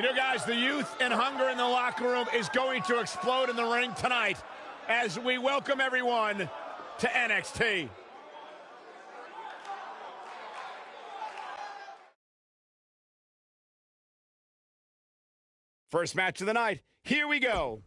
You know, guys, the youth and hunger in the locker room is going to explode in the ring tonight as we welcome everyone to NXT. First match of the night. Here we go.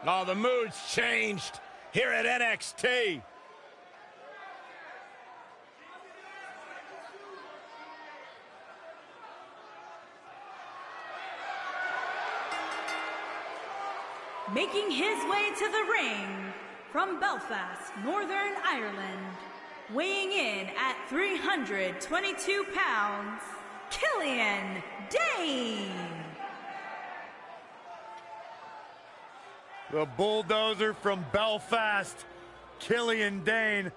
Oh, the mood's changed here at NXT. Making his way to the ring from Belfast, Northern Ireland, weighing in at 322 pounds, Killian Dain. The bulldozer from Belfast, Killian Dain.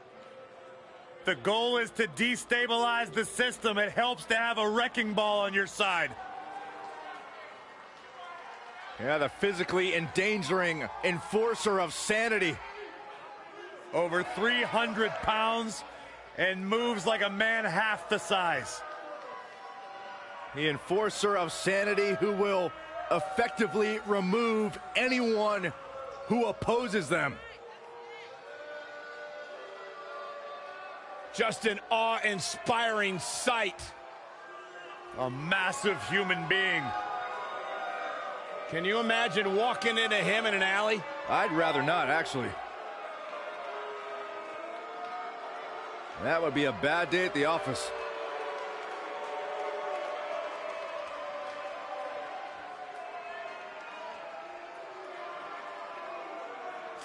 The goal is to destabilize the system. It helps to have a wrecking ball on your side. Yeah, the physically endangering enforcer of sanity. Over 300 pounds and moves like a man half the size. The enforcer of sanity who will effectively remove anyone who opposes them. Just an awe-inspiring sight. A massive human being. Can you imagine walking into him in an alley? I'd rather not, actually. That would be a bad day at the office.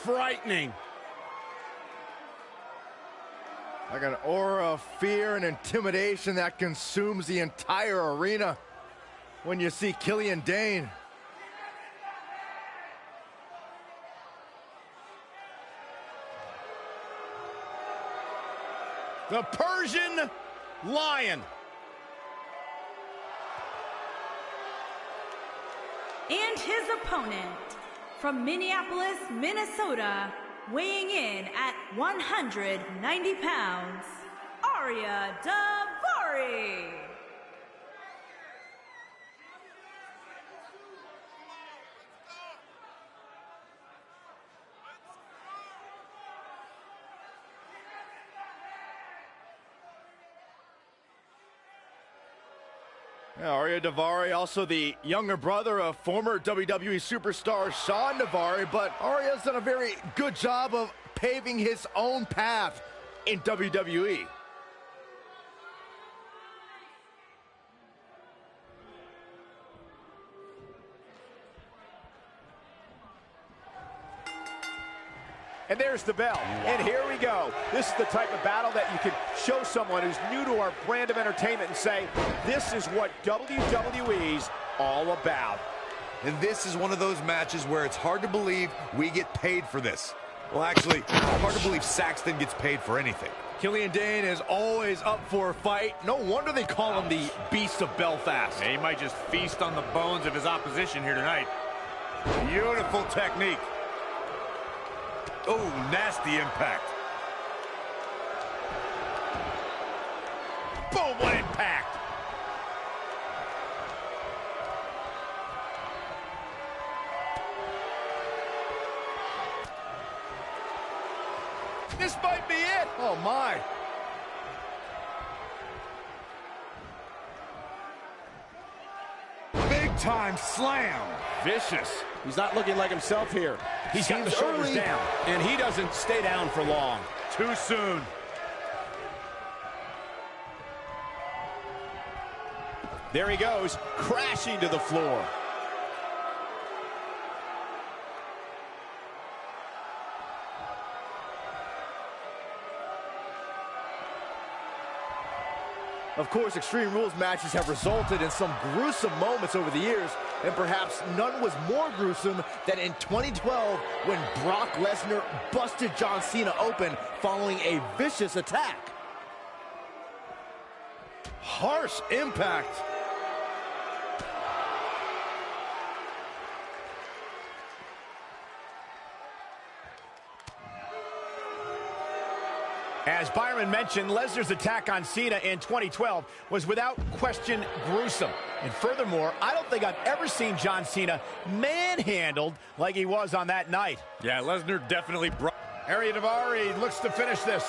Frightening. Like an aura of fear and intimidation that consumes the entire arena when you see Killian Dain. The Persian Lion. And his opponent from Minneapolis, Minnesota, weighing in at 190 pounds, Arya Daivari. Yeah, Arya Daivari, also the younger brother of former WWE superstar Shawn Daivari, but Arya's done a very good job of paving his own path in WWE. And there's the bell. And here we go. This is the type of battle that you can show someone who's new to our brand of entertainment and say, this is what WWE's all about. And this is one of those matches where it's hard to believe we get paid for this. Well, actually, hard to believe Saxton gets paid for anything. Killian Dain is always up for a fight. No wonder they call him the Beast of Belfast. Yeah, he might just feast on the bones of his opposition here tonight. Beautiful technique. Oh, nasty impact. Boom, what impact. This might be it. Oh, my. Big time slam. Vicious. He's not looking like himself here. He's got the shoulders early down, and he doesn't stay down for long. Too soon. There he goes, crashing to the floor. Of course, Extreme Rules matches have resulted in some gruesome moments over the years, and perhaps none was more gruesome than in 2012 when Brock Lesnar busted John Cena open following a vicious attack. Harsh impact. As Byron mentioned, Lesnar's attack on Cena in 2012 was without question gruesome. And furthermore, I don't think I've ever seen John Cena manhandled like he was on that night. Yeah, Lesnar definitely brought... Ariya Daivari looks to finish this.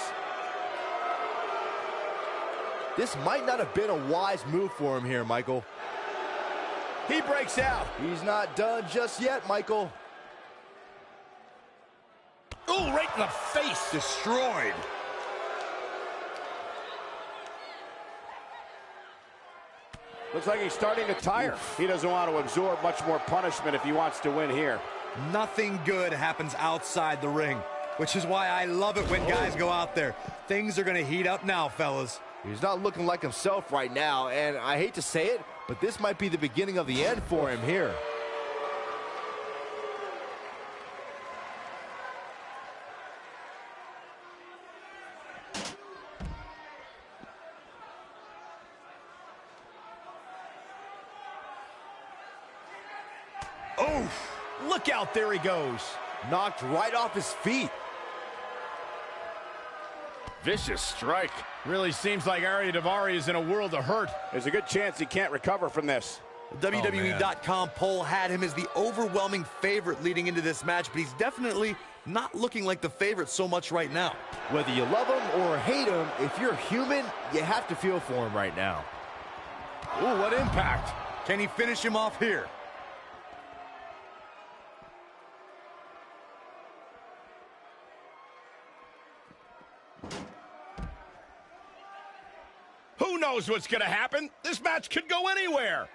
This might not have been a wise move for him here, Michael. He breaks out. He's not done just yet, Michael. Ooh, right in the face. Destroyed. Looks like he's starting to tire. He doesn't want to absorb much more punishment if he wants to win here. Nothing good happens outside the ring, which is why I love it when guys go out there. Things are going to heat up now, fellas. He's not looking like himself right now, and I hate to say it, but this might be the beginning of the end for him here. Oh, look out, there he goes. Knocked right off his feet. Vicious strike. Really seems like Ariya Daivari is in a world of hurt. There's a good chance he can't recover from this. The WWE.com poll had him as the overwhelming favorite leading into this match, but he's definitely not looking like the favorite so much right now. Whether you love him or hate him, if you're human, you have to feel for him right now. Ooh, what impact. Can he finish him off here? Who knows what's going to happen? This match could go anywhere.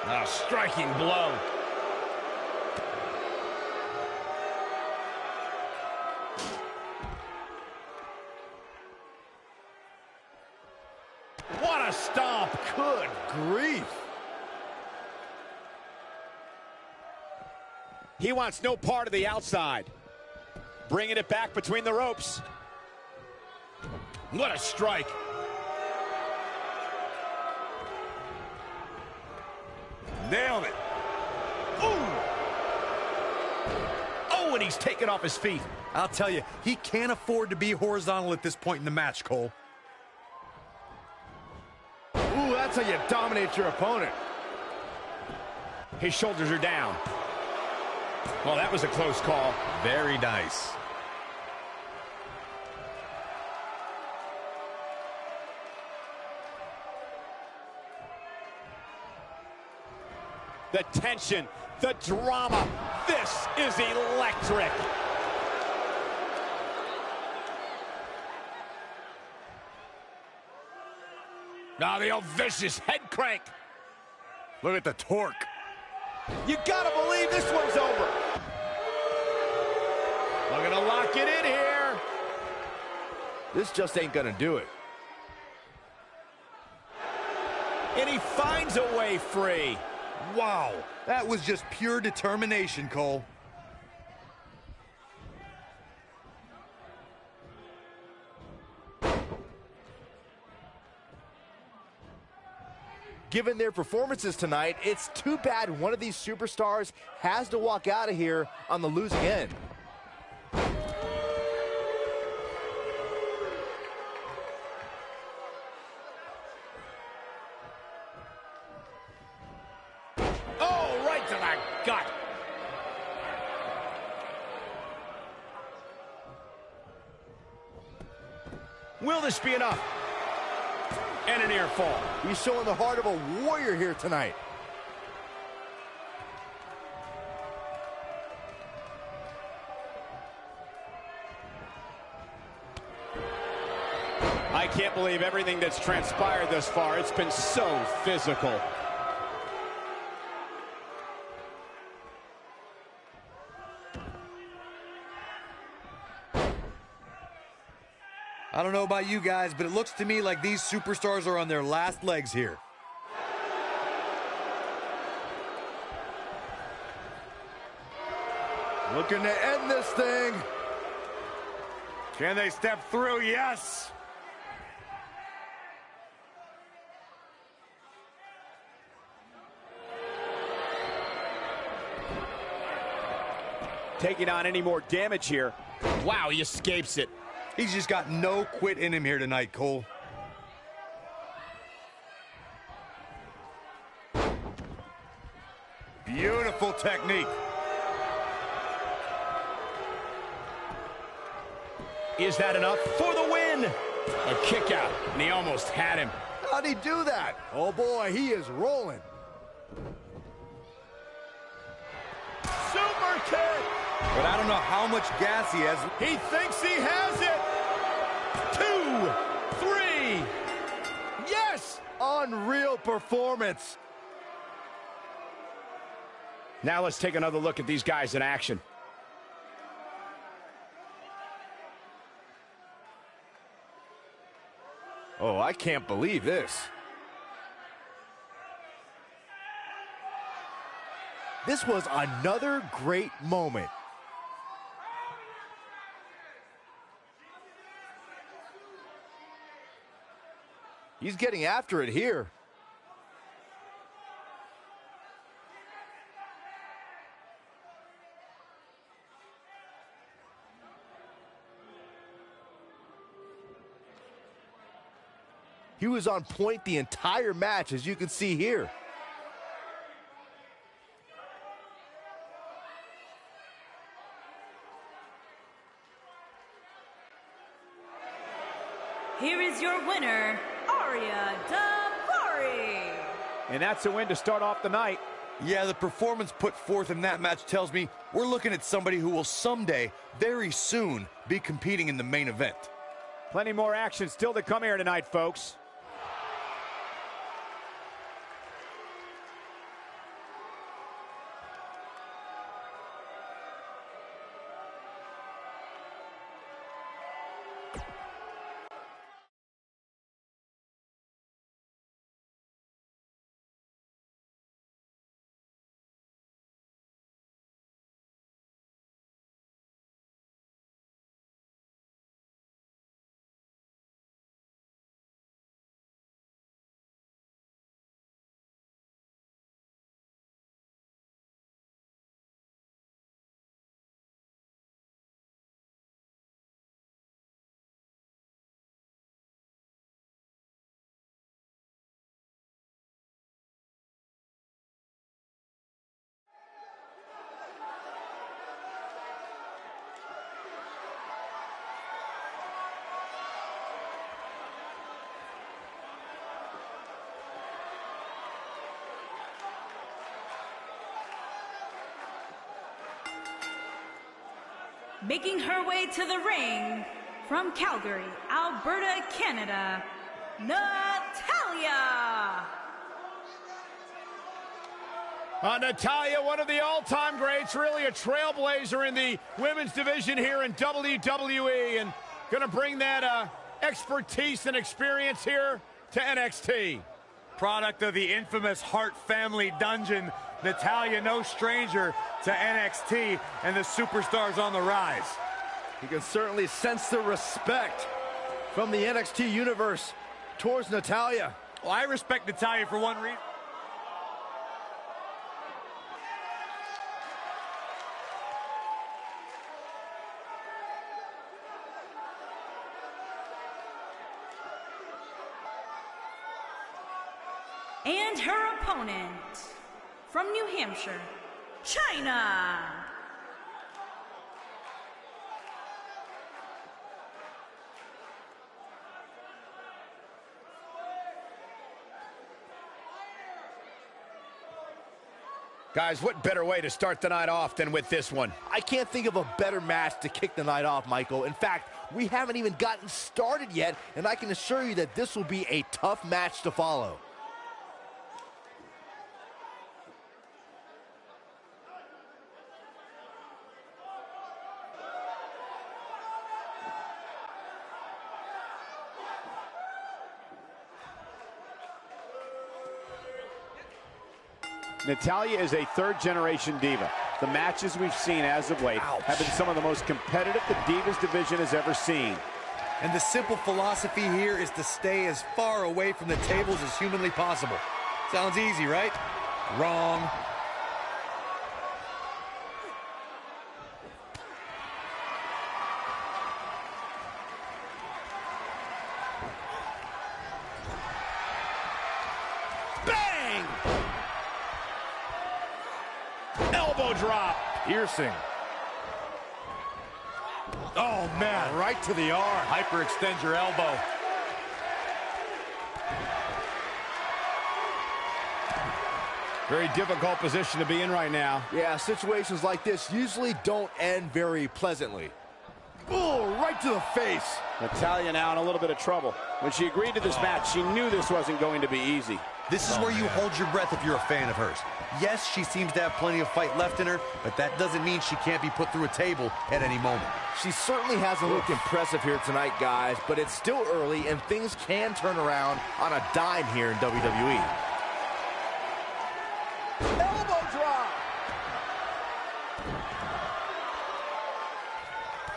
A striking blow. What a stomp. Good grief. He wants no part of the outside. Bringing it back between the ropes. What a strike. Nailed it. Ooh. Oh, and he's taken off his feet. I'll tell you, he can't afford to be horizontal at this point in the match, Cole. Ooh, that's how you dominate your opponent. His shoulders are down. Well, that was a close call. Very nice. The tension, the drama. This is electric. Now the old vicious head crank. Look at the torque. You gotta believe this one's over. Looking to lock it in here. This just ain't gonna do it. And he finds a way free. Wow, that was just pure determination, Cole. Given their performances tonight, it's too bad one of these superstars has to walk out of here on the losing end. Oh, right to the gut. Will this be enough? And an ear fall. He's showing the heart of a warrior here tonight. I can't believe everything that's transpired thus far. It's been so physical. I don't know about you guys, but it looks to me like these superstars are on their last legs here. Looking to end this thing. Can they step through? Yes. Taking on any more damage here. Wow, he escapes it. He's just got no quit in him here tonight, Cole. Beautiful technique. Is that enough for the win? A kick out, and he almost had him. How'd he do that? Oh boy, he is rolling. Super kick! But I don't know how much gas he has. He thinks he has it. 2, 3. Yes! Unreal performance. Now let's take another look at these guys in action. Oh, I can't believe this. This was another great moment. He's getting after it here. He was on point the entire match, as you can see here. Here is your winner, Arya Davari. And that's a win to start off the night. Yeah, the performance put forth in that match tells me we're looking at somebody who will someday, very soon, be competing in the main event. Plenty more action still to come here tonight, folks. Making her way to the ring from Calgary, Alberta, Canada, Natalya. Natalya, one of the all-time greats, really a trailblazer in the women's division here in WWE, and gonna bring that expertise and experience here to NXT. Product of the infamous Hart family dungeon, Natalya no stranger to NXT and the superstars on the rise. You can certainly sense the respect from the NXT universe towards Natalya. Well, I respect Natalya for one reason. And her opponent from New Hampshire, China. Guys, what better way to start the night off than with this one? I can't think of a better match to kick the night off, Michael. In fact, we haven't even gotten started yet, and I can assure you that this will be a tough match to follow. Natalya is a third-generation diva. The matches we've seen as of late have been some of the most competitive the Divas division has ever seen. And the simple philosophy here is to stay as far away from the tables as humanly possible. Sounds easy, right? Wrong. Bang! Elbow drop. Piercing. Oh, man, right to the arm. Hyperextend your elbow. Very difficult position to be in right now. Yeah, situations like this usually don't end very pleasantly. Oh, right to the face. Natalya now in a little bit of trouble. When she agreed to this match, she knew this wasn't going to be easy. This is where you hold your breath if you're a fan of hers. Yes, she seems to have plenty of fight left in her, but that doesn't mean she can't be put through a table at any moment. She certainly hasn't looked impressive here tonight, guys, but it's still early and things can turn around on a dime here in WWE. Elbow drop.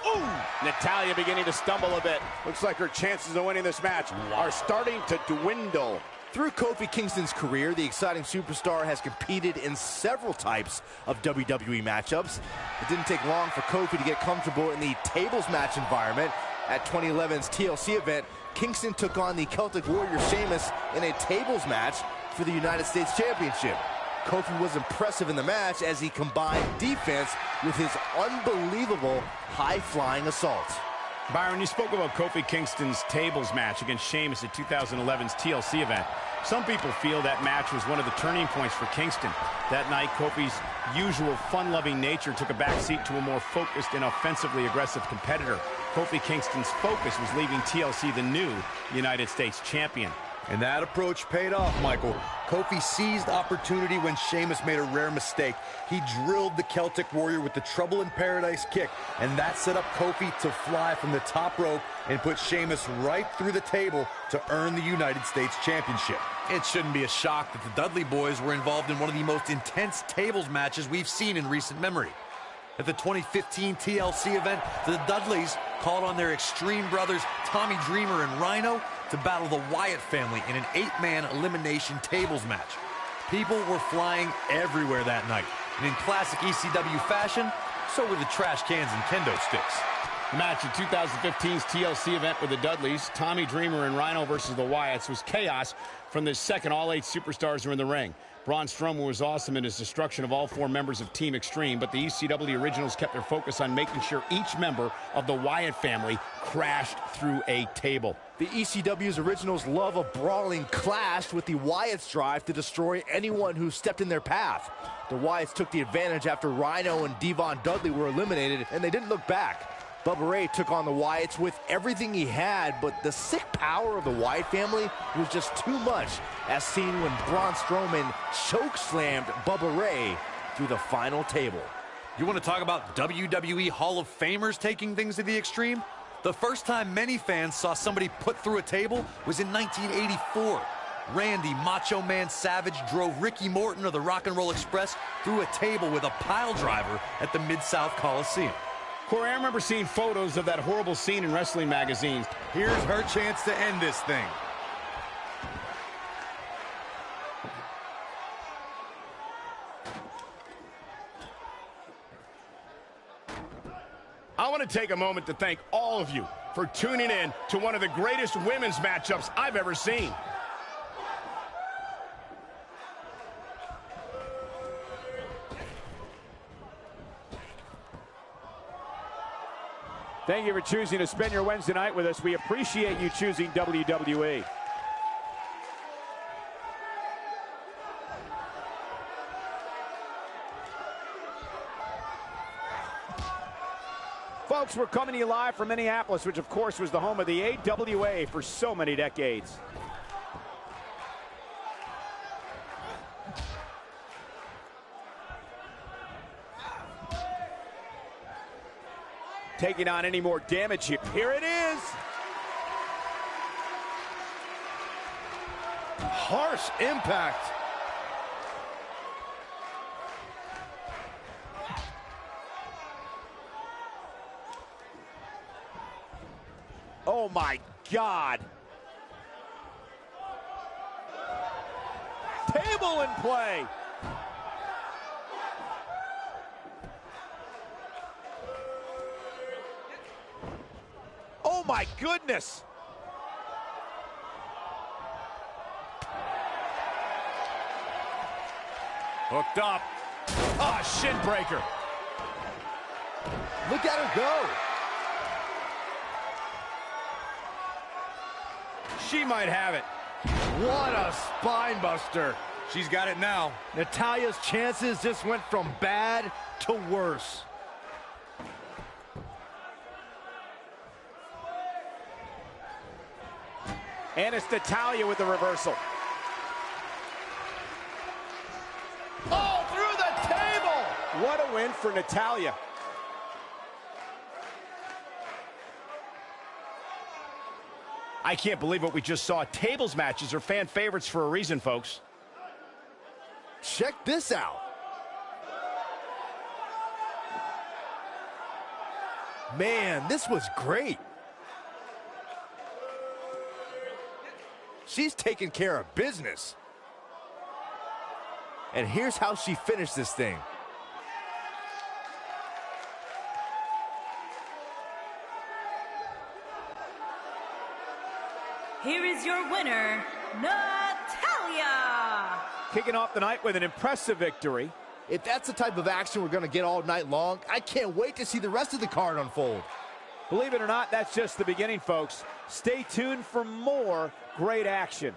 Ooh! Natalya beginning to stumble a bit. Looks like her chances of winning this match are starting to dwindle. Through Kofi Kingston's career, the exciting superstar has competed in several types of WWE matchups. It didn't take long for Kofi to get comfortable in the tables match environment. At 2011's TLC event, Kingston took on the Celtic Warrior Sheamus in a tables match for the United States Championship. Kofi was impressive in the match as he combined defense with his unbelievable high-flying assault. Byron, you spoke about Kofi Kingston's tables match against Sheamus at 2011's TLC event. Some people feel that match was one of the turning points for Kingston. That night, Kofi's usual fun-loving nature took a backseat to a more focused and offensively aggressive competitor. Kofi Kingston's focus was leaving TLC the new United States champion. And that approach paid off, Michael. Kofi seized opportunity when Sheamus made a rare mistake. He drilled the Celtic Warrior with the Trouble in Paradise kick, and that set up Kofi to fly from the top rope and put Sheamus right through the table to earn the United States Championship. It shouldn't be a shock that the Dudley Boys were involved in one of the most intense tables matches we've seen in recent memory. At the 2015 TLC event, the Dudleys called on their Extreme brothers Tommy Dreamer and Rhino to battle the Wyatt family in an 8-man elimination tables match. People were flying everywhere that night, and in classic ECW fashion, so were the trash cans and kendo sticks. The match at 2015's TLC event with the Dudleys, Tommy Dreamer and Rhino versus the Wyatts, was chaos from the second all 8 superstars were in the ring. Braun Strowman was awesome in his destruction of all 4 members of Team Extreme, but the ECW originals kept their focus on making sure each member of the Wyatt family crashed through a table. The ECW's originals' love of brawling clashed with the Wyatts' drive to destroy anyone who stepped in their path. The Wyatts took the advantage after Rhino and Devon Dudley were eliminated, and they didn't look back. Bubba Ray took on the Wyatts with everything he had, but the sick power of the Wyatt family was just too much, as seen when Braun Strowman choke-slammed Bubba Ray through the final table. You want to talk about WWE Hall of Famers taking things to the extreme? The first time many fans saw somebody put through a table was in 1984. Randy Macho Man Savage drove Ricky Morton of the Rock and Roll Express through a table with a pile driver at the Mid-South Coliseum. Corey, I remember seeing photos of that horrible scene in wrestling magazines. Here's her chance to end this thing. I want to take a moment to thank all of you for tuning in to one of the greatest women's matchups I've ever seen. Thank you for choosing to spend your Wednesday night with us. We appreciate you choosing WWE. Folks, we're coming to you live from Minneapolis, which of course was the home of the AWA for so many decades. Taking on any more damage here. Here it is. Harsh impact. Oh, my God. Table in play. Oh, my goodness. Hooked up. Ah, shin breaker. Look at her go. She might have it. What a spine buster. She's got it now. Natalya's chances just went from bad to worse. And it's Natalya with the reversal. Oh, through the table! What a win for Natalya. I can't believe what we just saw. Tables matches are fan favorites for a reason, folks. Check this out. Man, this was great. She's taking care of business. And here's how she finished this thing. Here is your winner, Natalya. Kicking off the night with an impressive victory. If that's the type of action we're going to get all night long, I can't wait to see the rest of the card unfold. Believe it or not, that's just the beginning, folks. Stay tuned for more great action.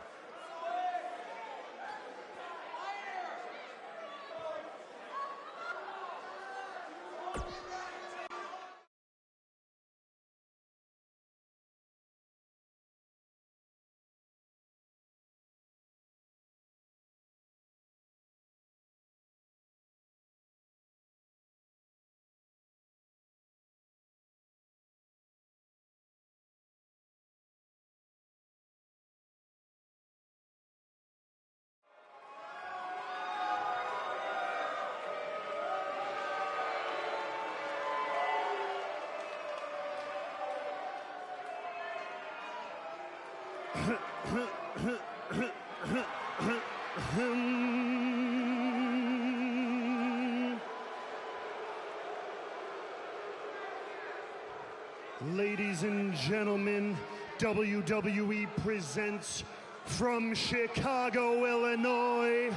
Ladies and gentlemen, WWE presents from Chicago, Illinois,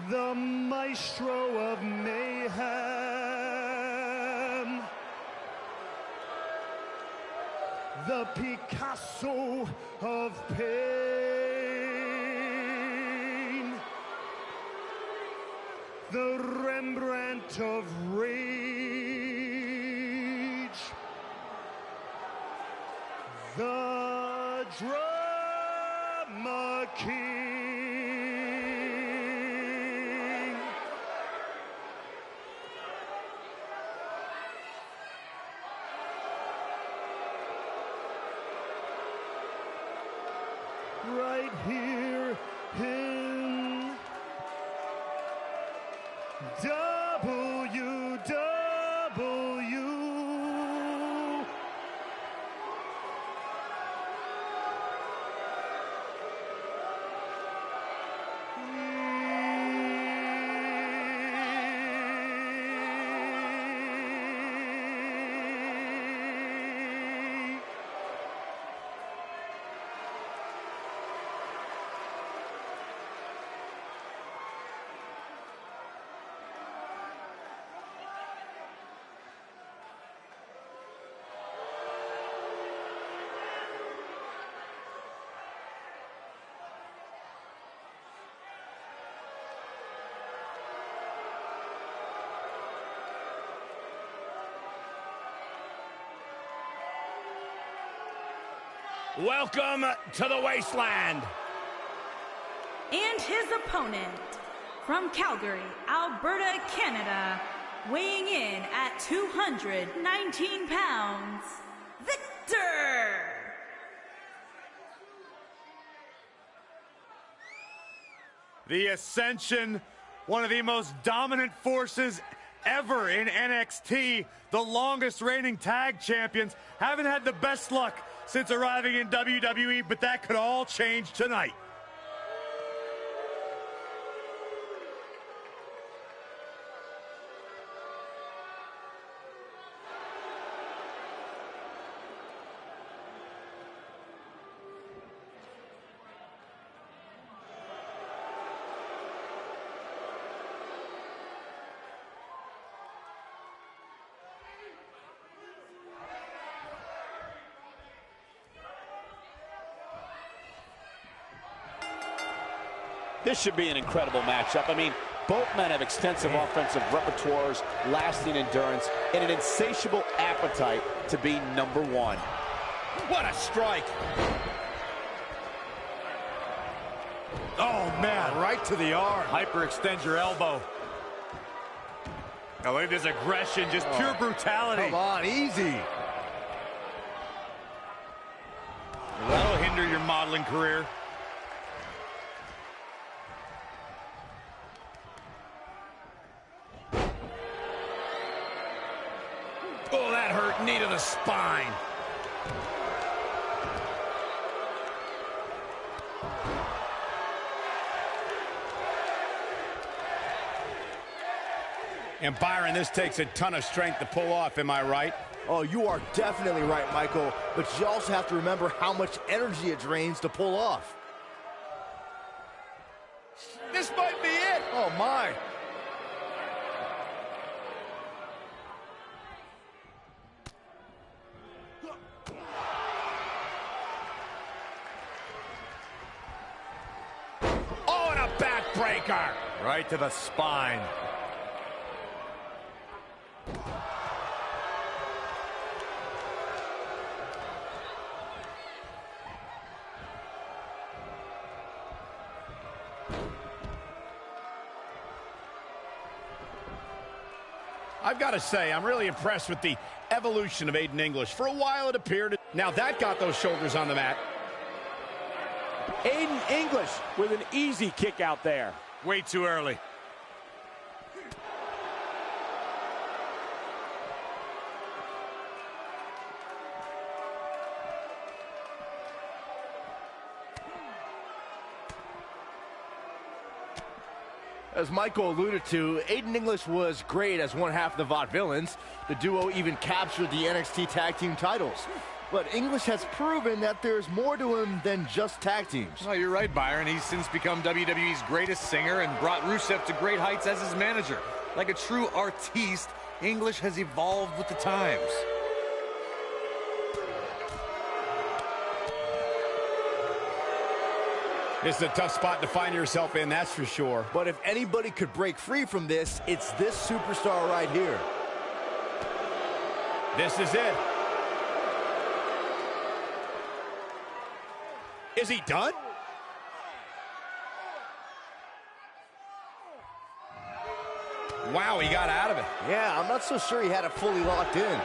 the Maestro of Mayhem, the Picasso of Pain, the Rembrandt of Rage, the Drama King, right here in WW. Welcome to the wasteland. And his opponent, from Calgary, Alberta, Canada, weighing in at 219 pounds, Victor! The Ascension, one of the most dominant forces ever in NXT. The longest reigning tag champions haven't had the best luck since arriving in WWE, but that could all change tonight. This should be an incredible matchup. I mean, both men have extensive offensive repertoires, lasting endurance, and an insatiable appetite to be number one. What a strike. Oh, man. Right to the arm. Hyperextend your elbow. Oh, look at this aggression, just pure brutality. Come on, easy. That'll hinder your modeling career. Oh, that hurt. Knee to the spine. And Byron, this takes a ton of strength to pull off, am I right? Oh, you are definitely right, Michael. But you also have to remember how much energy it drains to pull off. This might be it. Oh, my. Oh, and a backbreaker. Right to the spine. I've got to say, I'm really impressed with the evolution of Aiden English. For a while, it appeared. Now that got those shoulders on the mat. Aiden English with an easy kick out there. Way too early. As Michael alluded to, Aiden English was great as one half of the Vaudevillains. The duo even captured the NXT tag team titles. But English has proven that there's more to him than just tag teams. Oh, you're right, Byron. He's since become WWE's greatest singer and brought Rusev to great heights as his manager. Like a true artiste, English has evolved with the times. This is a tough spot to find yourself in, that's for sure. But if anybody could break free from this, it's this superstar right here. This is it. Is he done? Wow, he got out of it. Yeah, I'm not so sure he had it fully locked in.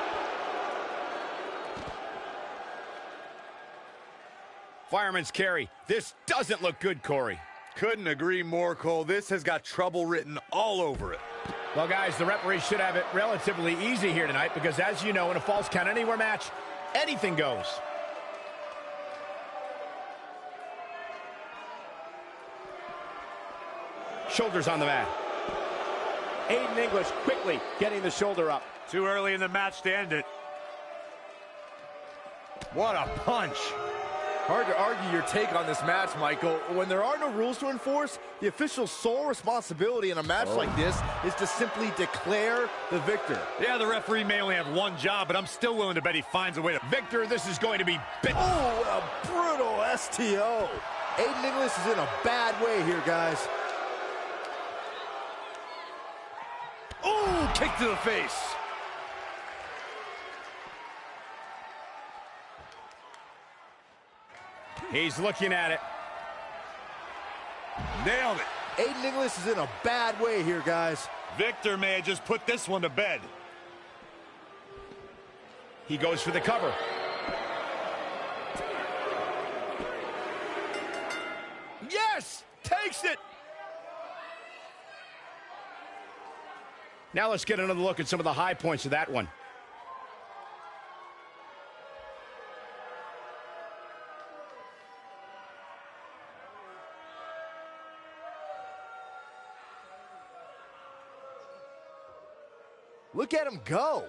Fireman's carry. This doesn't look good, Corey. Couldn't agree more, Cole. This has got trouble written all over it. Well, guys, the referee should have it relatively easy here tonight because, as you know, in a Falls Count Anywhere match, anything goes. Shoulders on the mat. Aiden English quickly getting the shoulder up. Too early in the match to end it. What a punch. Hard to argue your take on this match, Michael. When there are no rules to enforce, the official's sole responsibility in a match like this is to simply declare the victor. Yeah, the referee may only have one job, but I'm still willing to bet he finds a way to... Victor, this is going to be big. Oh, a brutal STO. Aiden English is in a bad way here, guys. Oh, kick to the face. He's looking at it. Nailed it. Aiden English is in a bad way here, guys. Victor may have just put this one to bed. He goes for the cover. Yes! Takes it! Now let's get another look at some of the high points of that one. Look at him go.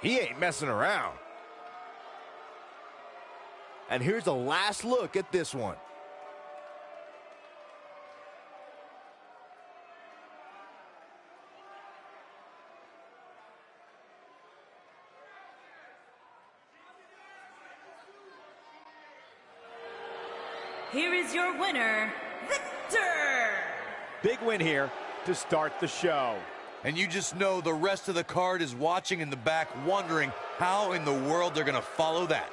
He ain't messing around. And here's a last look at this one. Here is your winner, Victor! Big win here to start the show. And you just know the rest of the card is watching in the back, wondering how in the world they're going to follow that.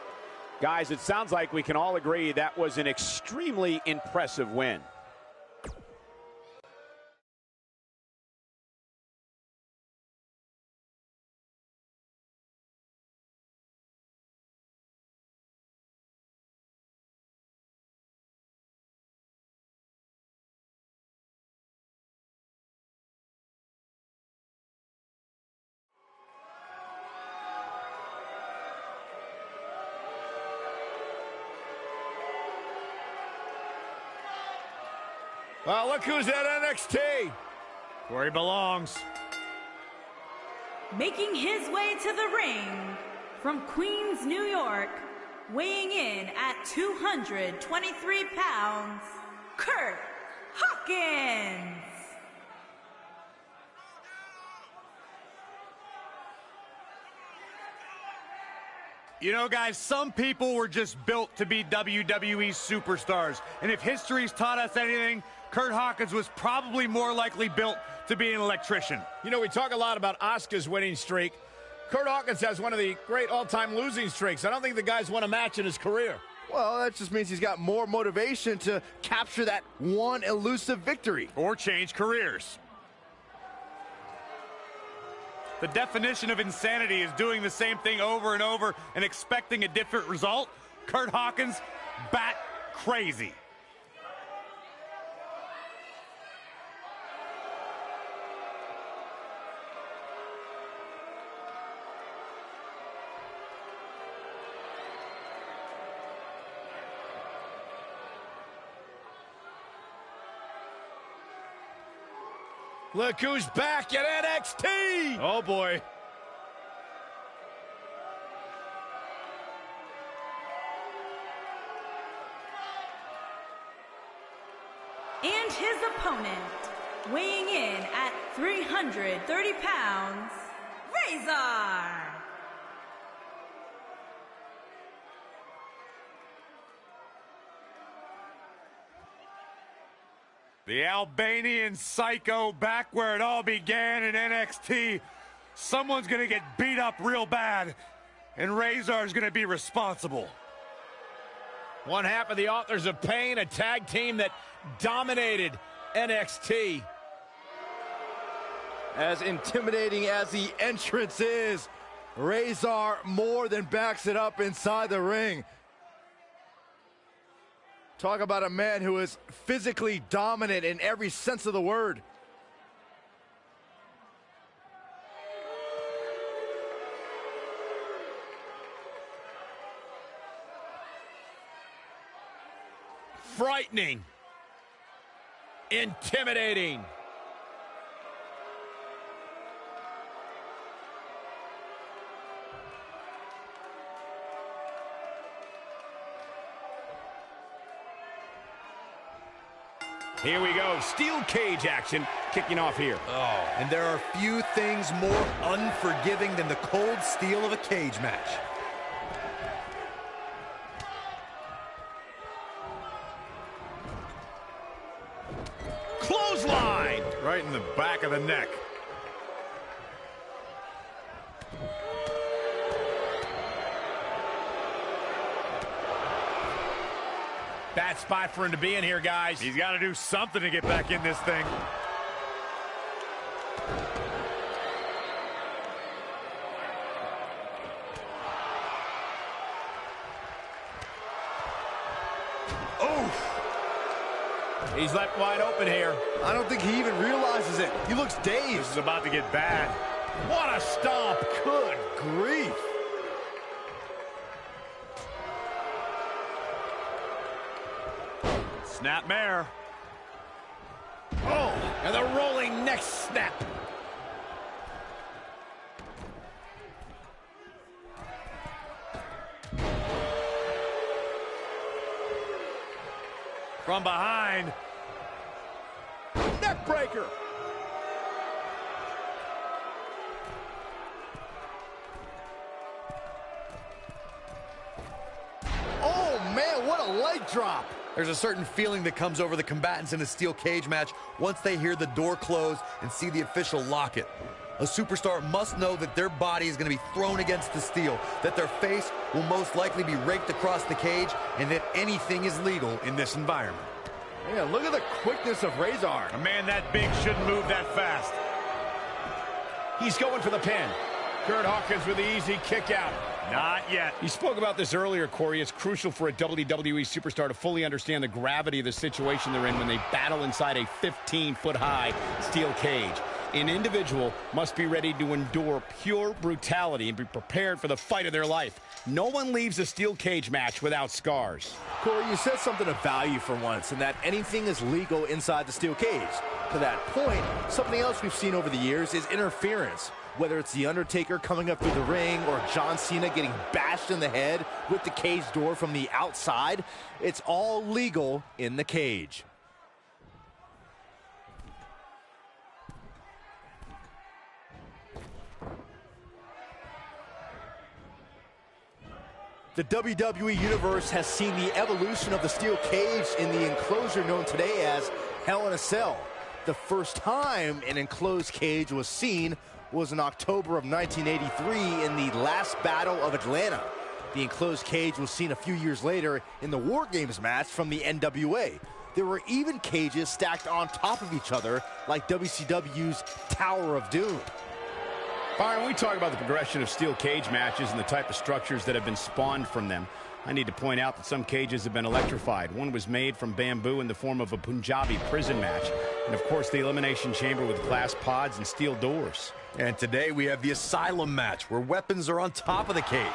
Guys, it sounds like we can all agree that was an extremely impressive win. Well, look who's at NXT. Where he belongs. Making his way to the ring from Queens, New York, weighing in at 223 pounds, Kurt Hawkins. You know, guys, some people were just built to be WWE superstars. And if history's taught us anything, Kurt Hawkins was probably more likely built to be an electrician. You know, we talk a lot about Asuka's winning streak. Kurt Hawkins has one of the great all-time losing streaks. I don't think the guy's won a match in his career. Well, that just means he's got more motivation to capture that one elusive victory. Or change careers. The definition of insanity is doing the same thing over and over and expecting a different result. Kurt Hawkins, bat crazy. Look who's back at NXT. Oh, boy. And his opponent, weighing in at 330 pounds, Razor. The Albanian psycho back where it all began in NXT. Someone's going to get beat up real bad, and Razor's going to be responsible. One half of the Authors of Pain, a tag team that dominated NXT. As intimidating as the entrance is, Razor more than backs it up inside the ring. Talk about a man who is physically dominant in every sense of the word. Frightening. Intimidating. Here we go, steel cage action kicking off here. Oh, and there are few things more unforgiving than the cold steel of a cage match. Clothesline! Right in the back of the neck. Bad spot for him to be in here, guys. He's got to do something to get back in this thing. He's left wide open here. I don't think he even realizes it. He looks dazed. This is about to get bad. What a stomp. Good grief. Snapmare. Oh, and the rolling neck snap. From behind. Neck breaker. Oh, man, what a leg drop. There's a certain feeling that comes over the combatants in a steel cage match once they hear the door close and see the official lock it. A superstar must know that their body is going to be thrown against the steel, that their face will most likely be raked across the cage, and that anything is legal in this environment. Man, look at the quickness of Razor. A man that big shouldn't move that fast. He's going for the pin. Kurt Hawkins with the easy kick out. Not yet. You spoke about this earlier, Corey. It's crucial for a WWE superstar to fully understand the gravity of the situation they're in when they battle inside a 15-foot-high steel cage. An individual must be ready to endure pure brutality and be prepared for the fight of their life. No one leaves a steel cage match without scars. Corey, you said something of value for once, and that anything is legal inside the steel cage. To that point, something else we've seen over the years is interference. Whether it's The Undertaker coming up through the ring or John Cena getting bashed in the head with the cage door from the outside, it's all legal in the cage. The WWE Universe has seen the evolution of the steel cage in the enclosure known today as Hell in a Cell. The first time an enclosed cage was seen was in October of 1983 in the last Battle of Atlanta. The enclosed cage was seen a few years later in the War Games match from the NWA. There were even cages stacked on top of each other like WCW's Tower of Doom. Byron, we talk about the progression of steel cage matches and the type of structures that have been spawned from them. I need to point out that some cages have been electrified. One was made from bamboo in the form of a Punjabi prison match. And of course, the Elimination Chamber with glass pods and steel doors. And today we have the Asylum match, where weapons are on top of the cage.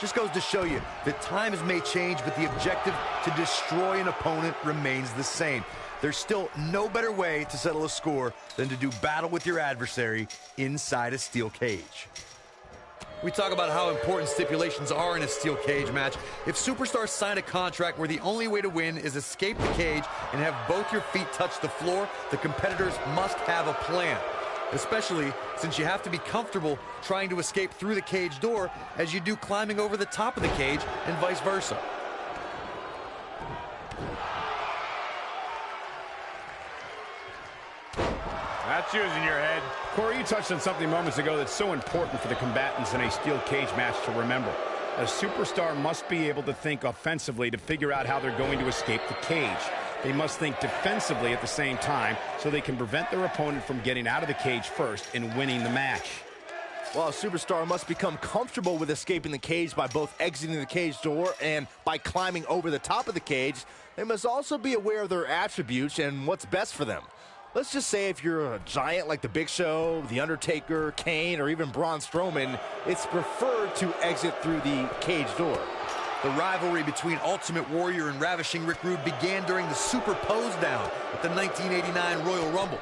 Just goes to show you that times may change, but the objective to destroy an opponent remains the same. There's still no better way to settle a score than to do battle with your adversary inside a steel cage. We talk about how important stipulations are in a steel cage match. If superstars sign a contract where the only way to win is escape the cage and have both your feet touch the floor, the competitors must have a plan. Especially since you have to be comfortable trying to escape through the cage door as you do climbing over the top of the cage and vice versa. That's using your head. Corey, you touched on something moments ago that's so important for the combatants in a steel cage match to remember. A superstar must be able to think offensively to figure out how they're going to escape the cage. They must think defensively at the same time so they can prevent their opponent from getting out of the cage first and winning the match. Well, a superstar must become comfortable with escaping the cage by both exiting the cage door and by climbing over the top of the cage. They must also be aware of their attributes and what's best for them. Let's just say if you're a giant like The Big Show, The Undertaker, Kane, or even Braun Strowman, it's preferred to exit through the cage door. The rivalry between Ultimate Warrior and Ravishing Rick Rude began during the Super Pose Down at the 1989 Royal Rumble.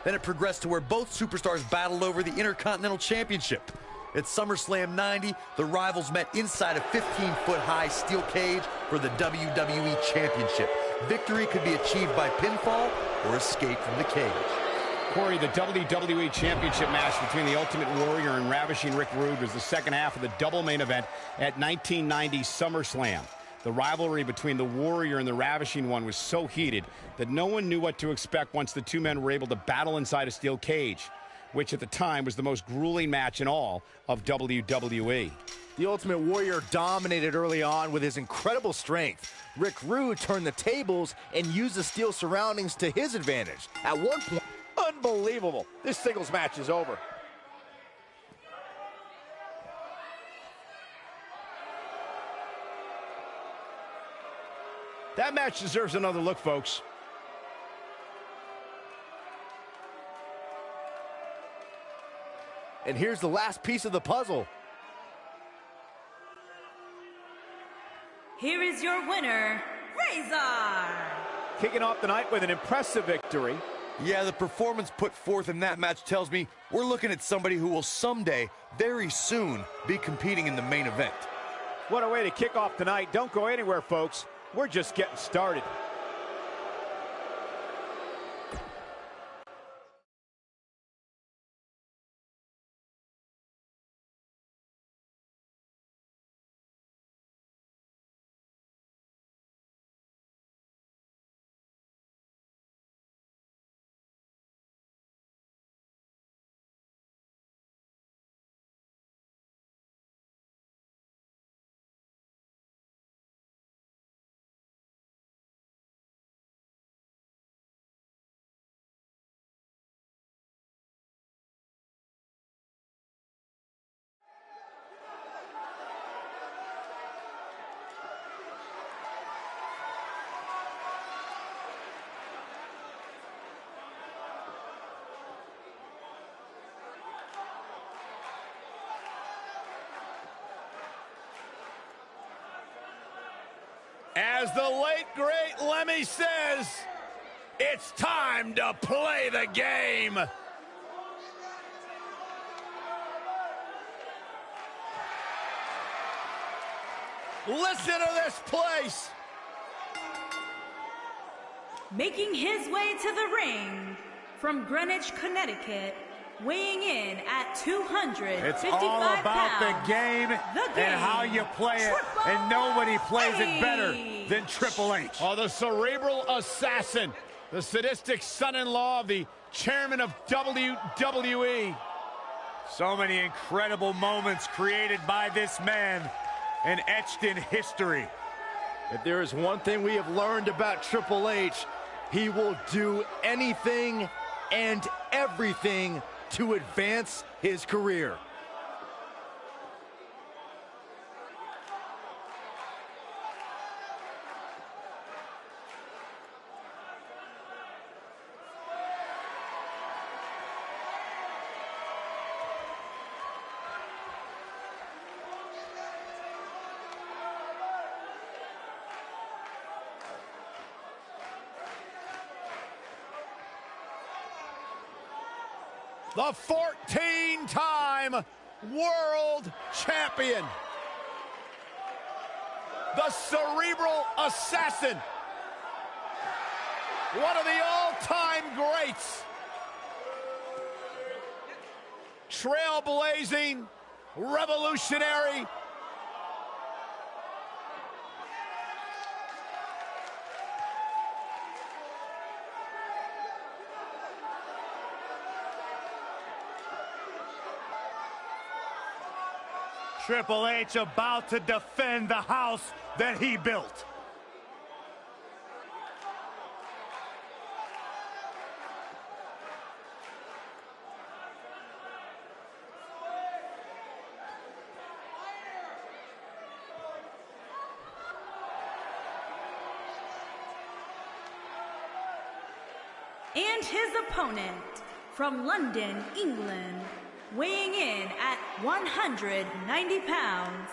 Then it progressed to where both superstars battled over the Intercontinental Championship. At SummerSlam 90, the rivals met inside a 15-foot-high steel cage for the WWE Championship. Victory could be achieved by pinfall or escape from the cage. Corey, the WWE Championship match between the Ultimate Warrior and Ravishing Rick Rude was the second half of the double main event at 1990 SummerSlam. The rivalry between the Warrior and the Ravishing One was so heated that no one knew what to expect once the two men were able to battle inside a steel cage, which at the time was the most grueling match in all of WWE. The Ultimate Warrior dominated early on with his incredible strength. Rick Rude turned the tables and used the steel surroundings to his advantage. At one point, Unbelievable. This singles match is over. That match deserves another look, folks. And here's the last piece of the puzzle. Here is your winner, Razor. Kicking off the night with an impressive victory. Yeah, the performance put forth in that match tells me we're looking at somebody who will someday, very soon, be competing in the main event. What a way to kick off tonight. Don't go anywhere, folks. We're just getting started. As the late, great Lemmy says, it's time to play the game. Listen to this place. Making his way to the ring from Greenwich, Connecticut, weighing in at 255 It's all about pounds, the game and how you play it, and nobody plays it better than Triple H. Oh, the cerebral assassin, the sadistic son-in-law of the chairman of WWE. So many incredible moments created by this man and etched in history. If there is one thing we have learned about Triple H, he will do anything and everything to advance his career. The 14-time world champion. The cerebral assassin. One of the all-time greats. Trailblazing, revolutionary. Triple H about to defend the house that he built. And his opponent from London, England, weighing in at 190 pounds,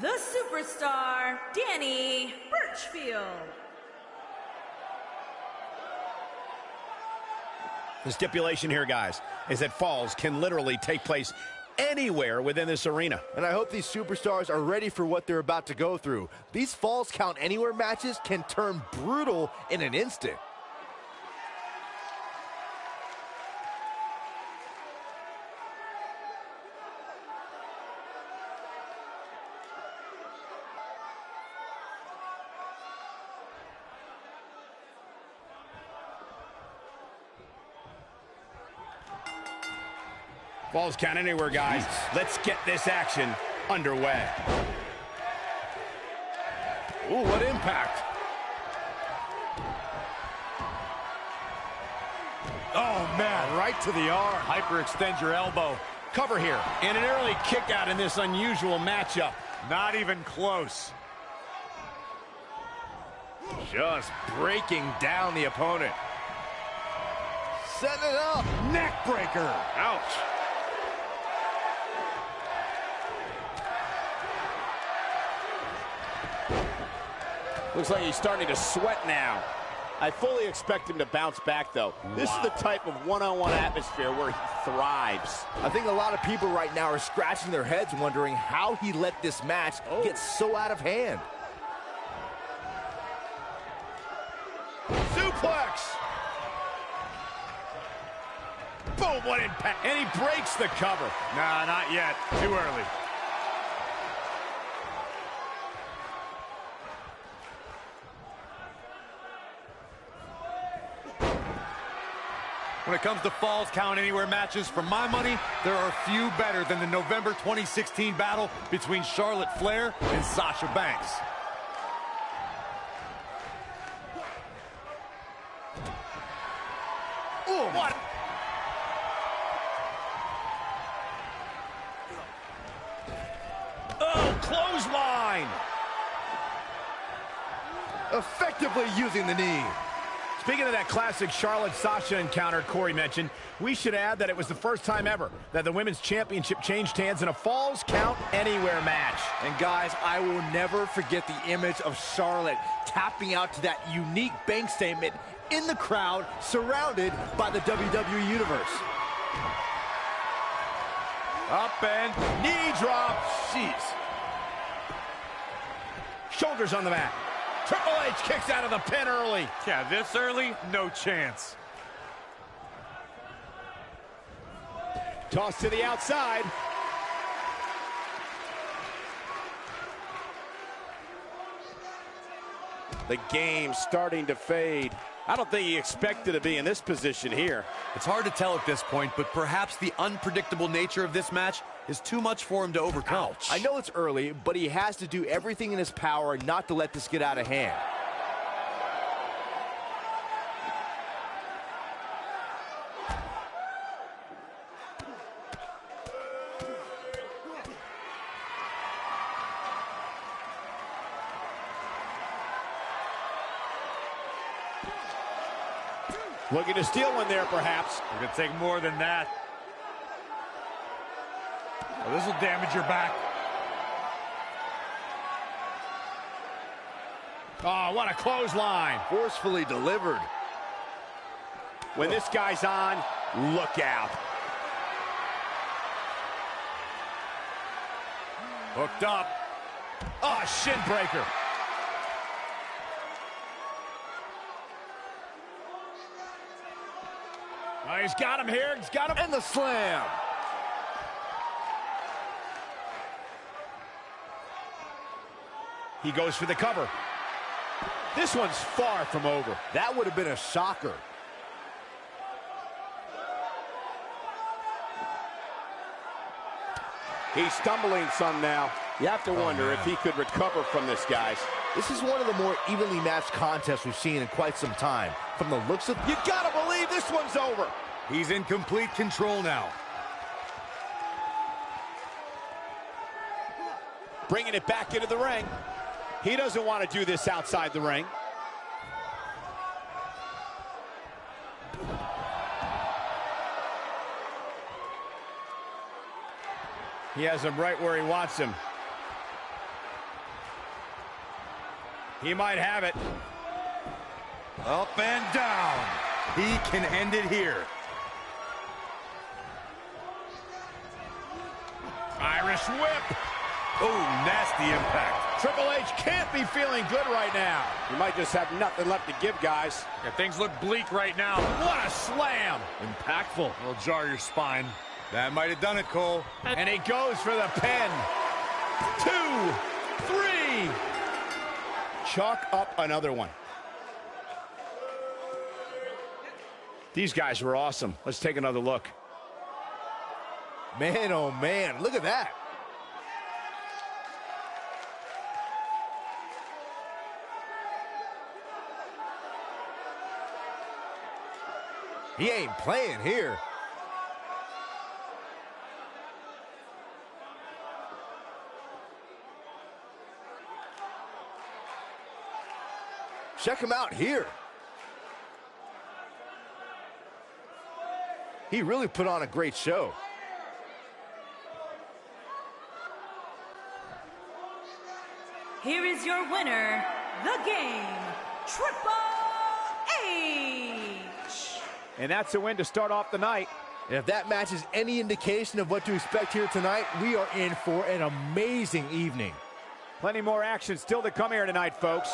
the superstar, Danny Birchfield. The stipulation here, guys, is that falls can literally take place anywhere within this arena. And I hope these superstars are ready for what they're about to go through. These Falls Count Anywhere matches can turn brutal in an instant. Falls count anywhere, guys. Let's get this action underway. Ooh, what impact. Oh, man, right to the arm. Hyperextend your elbow. Cover here, and an early kick out in this unusual matchup. Not even close. Just breaking down the opponent. Setting it up. Neck breaker. Ouch. Looks like he's starting to sweat now. I fully expect him to bounce back, though. This is the type of one-on-one atmosphere where he thrives. I think a lot of people right now are scratching their heads wondering how he let this match get so out of hand. Suplex! Boom, what impact. And he breaks the cover. Nah, not yet. Too early. When it comes to Falls Count Anywhere matches, for my money, there are few better than the November 2016 battle between Charlotte Flair and Sasha Banks. Ooh, what? Oh, clothesline! Effectively using the knee. Speaking of that classic Charlotte-Sasha encounter Corey mentioned, we should add that it was the first time ever that the Women's Championship changed hands in a Falls Count Anywhere match. And guys, I will never forget the image of Charlotte tapping out to that unique bank statement in the crowd, surrounded by the WWE Universe. Up and knee drop. Jeez. Shoulders on the mat. Triple H kicks out of the pin early. Yeah, this early, no chance. Toss to the outside. The game's starting to fade. I don't think he expected to be in this position here. It's hard to tell at this point, but perhaps the unpredictable nature of this match is too much for him to overcome. I know it's early, but he has to do everything in his power not to let this get out of hand. Looking to steal one there, perhaps. We're going to take more than that. Oh, this will damage your back. Oh, what a clothesline. Forcefully delivered. When this guy's on, look out. Hooked up. Oh, shin breaker. Oh, he's got him here. He's got him. And the slam. He goes for the cover. This one's far from over. That would have been a shocker. He's stumbling some now. You have to wonder if he could recover from this, guys. This is one of the more evenly matched contests we've seen in quite some time. From the looks of... You gotta believe this one's over. He's in complete control now. Bringing it back into the ring. He doesn't want to do this outside the ring. He has him right where he wants him. He might have it. Up and down. He can end it here. Irish whip. Oh, nasty impact. Triple H can't be feeling good right now. You might just have nothing left to give, guys. Yeah, things look bleak right now. What a slam. Impactful. It'll jar your spine. That might have done it, Cole. And he goes for the pin. 2, 3. Chalk up another one. These guys were awesome. Let's take another look. Man, oh man, look at that. He ain't playing here. Check him out here. He really put on a great show. Here is your winner, The Game, Triple H. And that's a win to start off the night. And if that match is any indication of what to expect here tonight, we are in for an amazing evening. Plenty more action still to come here tonight, folks.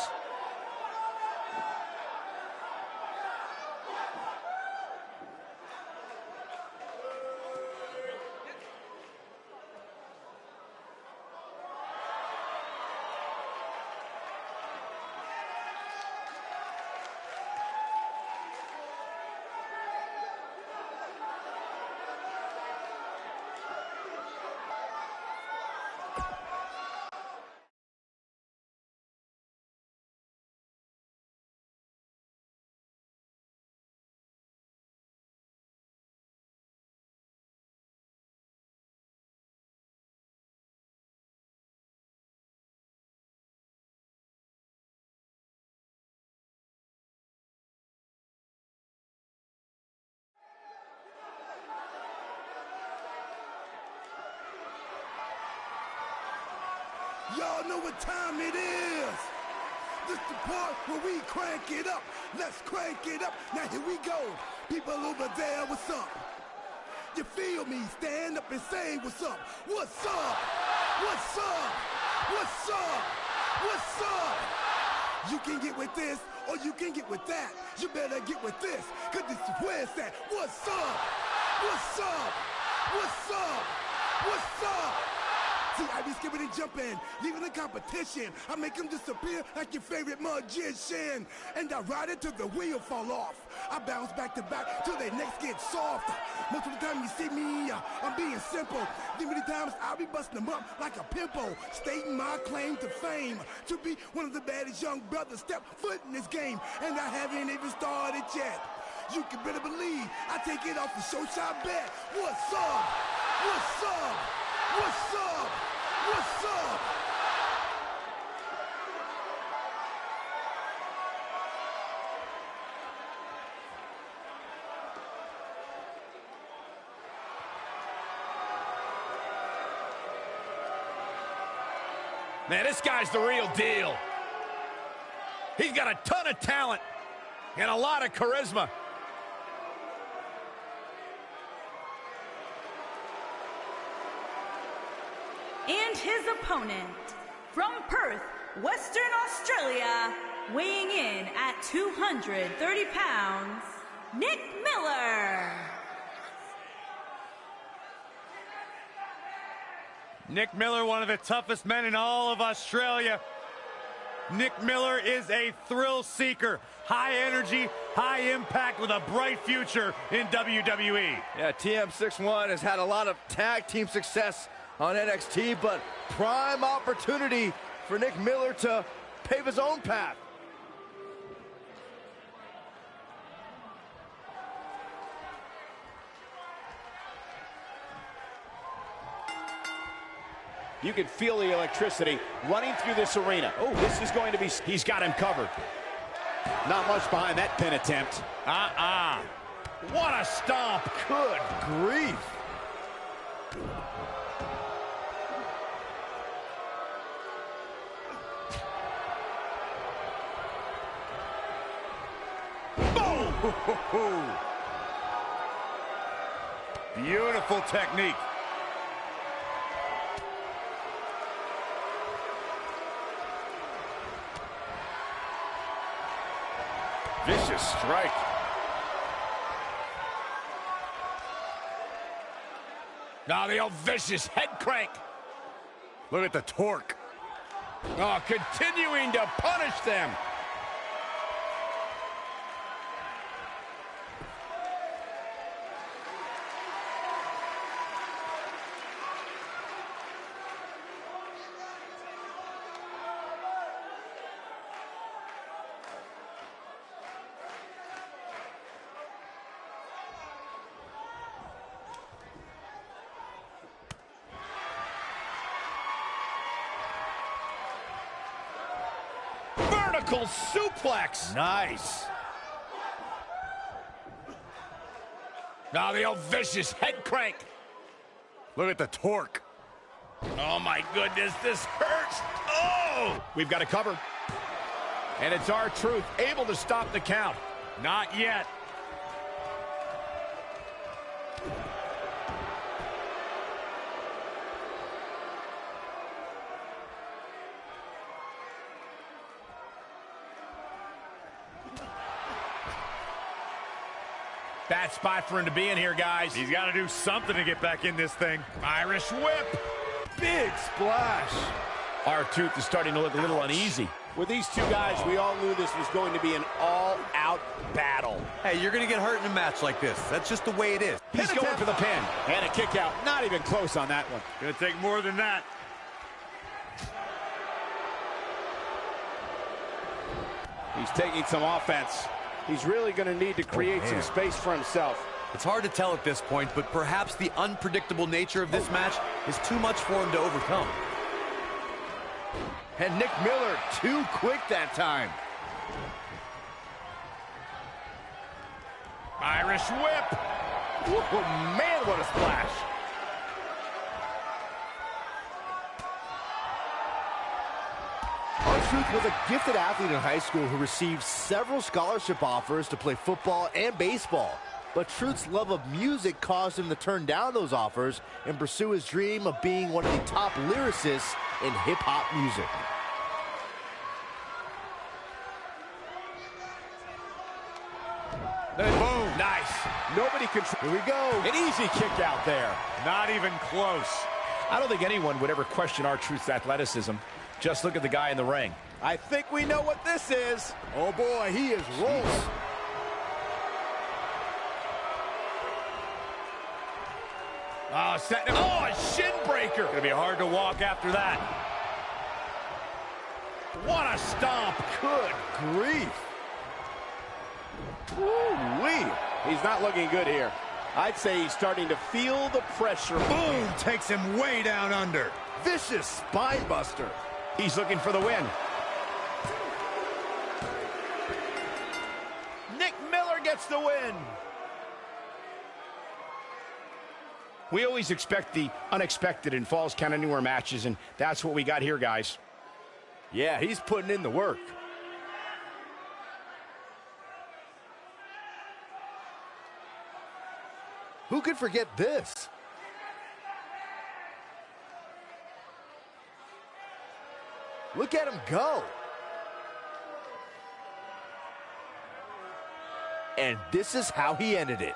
Y'all know what time it is. This the part where we crank it up. Let's crank it up. Now here we go. People over there, what's up? You feel me? Stand up and say what's up. What's up? What's up? What's up? What's up? You can get with this or you can get with that. You better get with this, cause this is where it's at. What's up? What's up? What's up? What's up? See, I be skipping and jumping, leaving the competition. I make them disappear like your favorite magician. And I ride it till the wheel fall off. I bounce back to back till their necks get soft. Most of the time you see me, I'm being simple. Then many times I'll be busting them up like a pimple. Stating my claim to fame, to be one of the baddest young brothers step foot in this game. And I haven't even started yet. You can better believe I take it off the show shot bet. What's up? What's up? What's up? What's up? Man, this guy's the real deal. He's got a ton of talent and a lot of charisma. And his opponent, from Perth, Western Australia, weighing in at 230 pounds, Nick Miller. Nick Miller, one of the toughest men in all of Australia. Nick Miller is a thrill seeker, high energy, high impact with a bright future in WWE. Yeah, TM61 has had a lot of tag team success on NXT, but prime opportunity for Nick Miller to pave his own path. You can feel the electricity running through this arena. Oh, this is going to be... He's got him covered. Not much behind that pin attempt. What a stomp. Good grief. Beautiful technique. Vicious strike. Now the old vicious head crank. Look at the torque. Oh, continuing to punish them. Vertical suplex. Nice. Now the old vicious head crank. Look at the torque. Oh my goodness, this hurts. Oh! We've got to cover. And it's R-Truth able to stop the count. Not yet. Bad spot for him to be in here, guys. He's got to do something to get back in this thing. Irish whip. Big splash. R-Truth is starting to look a little uneasy. With these two guys, we all knew this was going to be an all-out battle. Hey, you're going to get hurt in a match like this. That's just the way it is. He's going for the pin. And a kick out. Not even close on that one. Gonna take more than that. He's taking some offense. He's really going to need to create some space for himself. It's hard to tell at this point, but perhaps the unpredictable nature of this match is too much for him to overcome. And Nick Miller too quick that time. Irish whip. Oh, man, what a splash. R-Truth was a gifted athlete in high school who received several scholarship offers to play football and baseball. But Truth's love of music caused him to turn down those offers and pursue his dream of being one of the top lyricists in hip-hop music. Boom. Nice. Nobody can... Here we go. An easy kick out there. Not even close. I don't think anyone would ever question R-Truth's athleticism. Just look at the guy in the ring. I think we know what this is. Oh, boy, he is rolling. Oh, setting him. Oh, a shin breaker. Gonna be hard to walk after that. What a stomp. Good grief. Woo-wee. He's not looking good here. I'd say he's starting to feel the pressure. Boom! Takes him way down under. Vicious spine buster. He's looking for the win. Nick Miller gets the win. We always expect the unexpected in Falls Count Anywhere matches, and that's what we got here, guys. Yeah, he's putting in the work. Who could forget this? Look at him go. And this is how he ended it.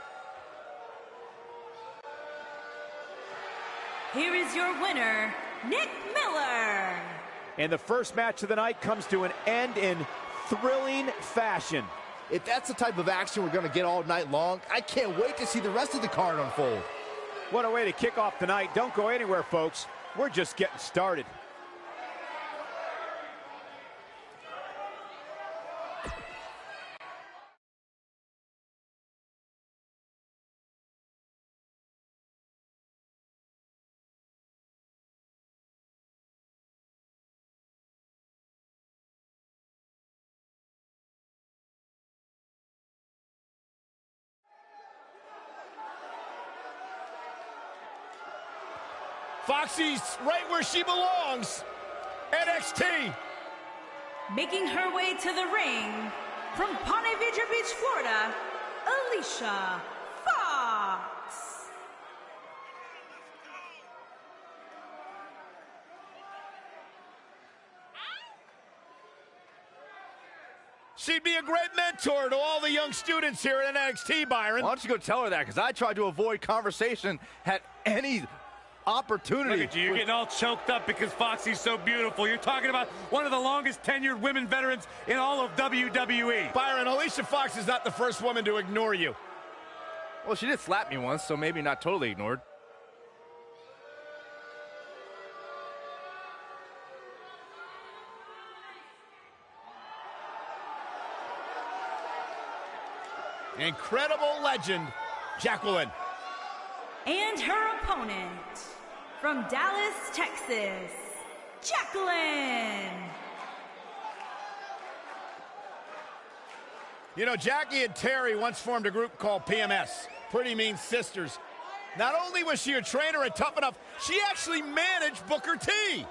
Here is your winner, Nick Miller. And the first match of the night comes to an end in thrilling fashion. If that's the type of action we're going to get all night long, I can't wait to see the rest of the card unfold. What a way to kick off the night. Don't go anywhere, folks. We're just getting started. Foxy's right where she belongs. NXT. Making her way to the ring from Ponte Vedra Beach, Florida, Alicia Fox. She'd be a great mentor to all the young students here at NXT, Byron. Why don't you go tell her that? Because I tried to avoid conversation at any opportunity. Look at you, you're getting all choked up because Foxy's so beautiful. You're talking about one of the longest tenured women veterans in all of WWE. Byron, Alicia Fox is not the first woman to ignore you. Well, she did slap me once, so maybe not totally ignored. Incredible legend, Jacqueline. And her opponent, from Dallas, Texas, Jacqueline. You know, Jackie and Terry once formed a group called PMS, Pretty Mean Sisters. Not only was she a trainer and tough enough, she actually managed Booker T.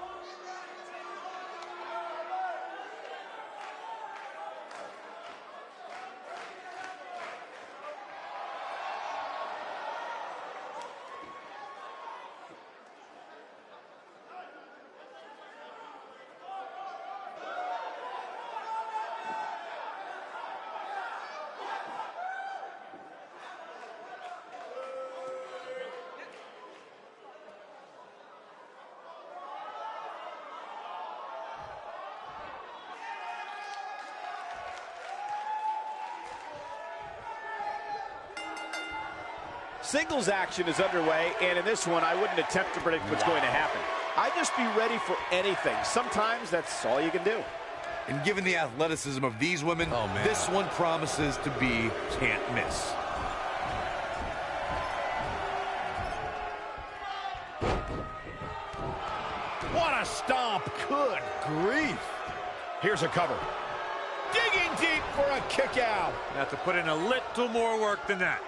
Singles action is underway, and in this one, I wouldn't attempt to predict what's going to happen. I'd just be ready for anything. Sometimes that's all you can do. And given the athleticism of these women, this one promises to be can't miss. What a stomp. Good grief. Here's a cover. Digging deep for a kick out. Have to put in a little more work than that.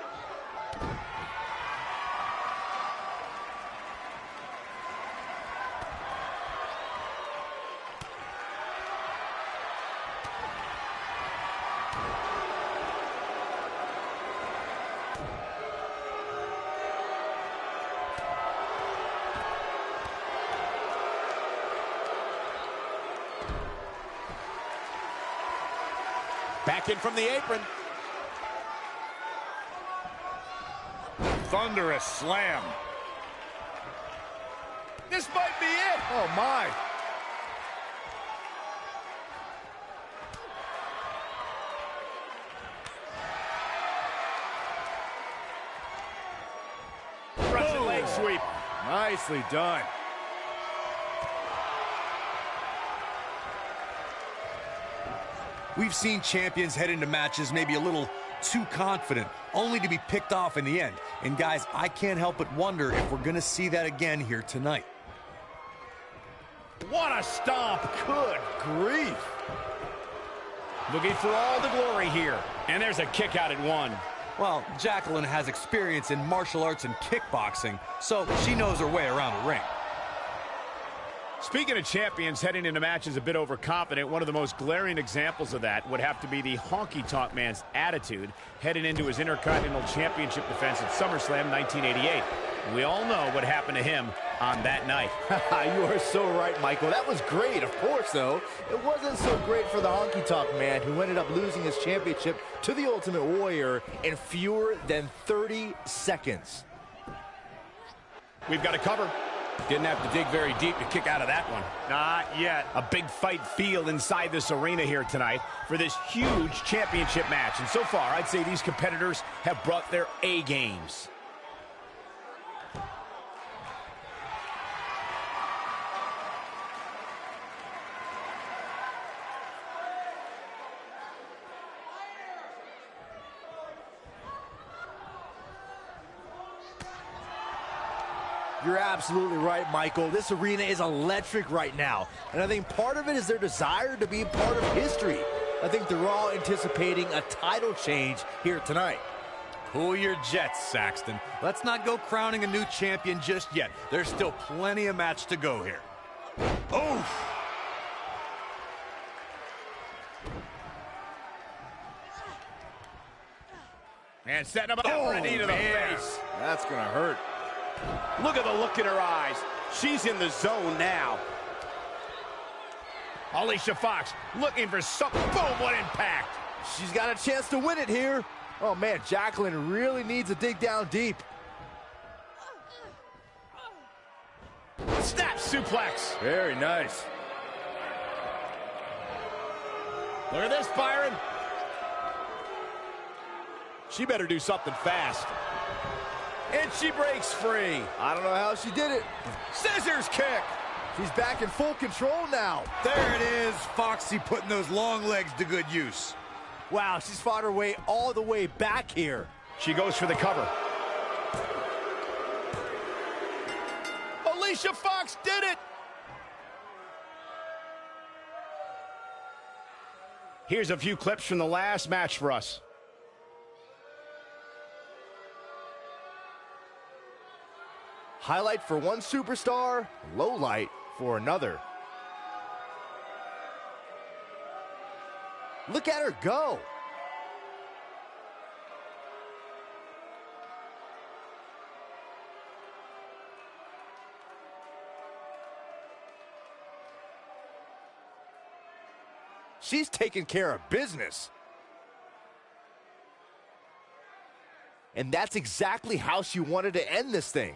Back in from the apron. Thunderous slam. This might be it. Oh, my. Russian leg sweep. Nicely done. We've seen champions head into matches maybe a little too confident, only to be picked off in the end. And guys, I can't help but wonder if we're going to see that again here tonight. What a stomp. Good grief. Looking for all the glory here. And there's a kick out at one. Well, Jacqueline has experience in martial arts and kickboxing, so she knows her way around the ring. Speaking of champions heading into matches a bit overconfident, one of the most glaring examples of that would have to be the honky-tonk man's attitude heading into his Intercontinental Championship defense at SummerSlam 1988. We all know what happened to him on that night. You are so right, Michael. That was great, of course, though. It wasn't so great for the honky-tonk man, who ended up losing his championship to the Ultimate Warrior in fewer than 30 seconds. We've got a cover. Didn't have to dig very deep to kick out of that one. Not yet. A big fight feel inside this arena here tonight for this huge championship match. And so far, I'd say these competitors have brought their A games. You're absolutely right, Michael. This arena is electric right now. And I think part of it is their desire to be part of history. I think they're all anticipating a title change here tonight. Cool your jets, Saxton. Let's not go crowning a new champion just yet. There's still plenty of match to go here. Oof! And setting him up for a knee to the face. That's going to hurt. Look at the look in her eyes. She's in the zone now. Alicia Fox looking for something. Boom, what impact. She's got a chance to win it here. Oh, man, Jacqueline really needs to dig down deep. Snap suplex. Very nice. Look at this, Byron. She better do something fast. And she breaks free. I don't know how she did it. Scissors kick. She's back in full control now. There it is, Foxy putting those long legs to good use. Wow, she's fought her way all the way back here. She goes for the cover. Alicia Fox did it. Here's a few clips from the last match for us. Highlight for one superstar, low light for another. Look at her go. She's taking care of business. And that's exactly how she wanted to end this thing.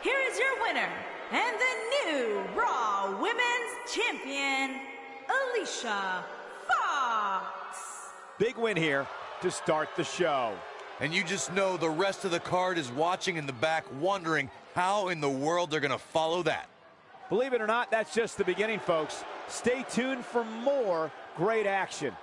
here is your winner and the new Raw Women's Champion, Alicia Fox. Big win here to start the show. And you just know the rest of the card is watching in the back, wondering how in the world they're going to follow that. Believe it or not, that's just the beginning, folks. Stay tuned for more great action.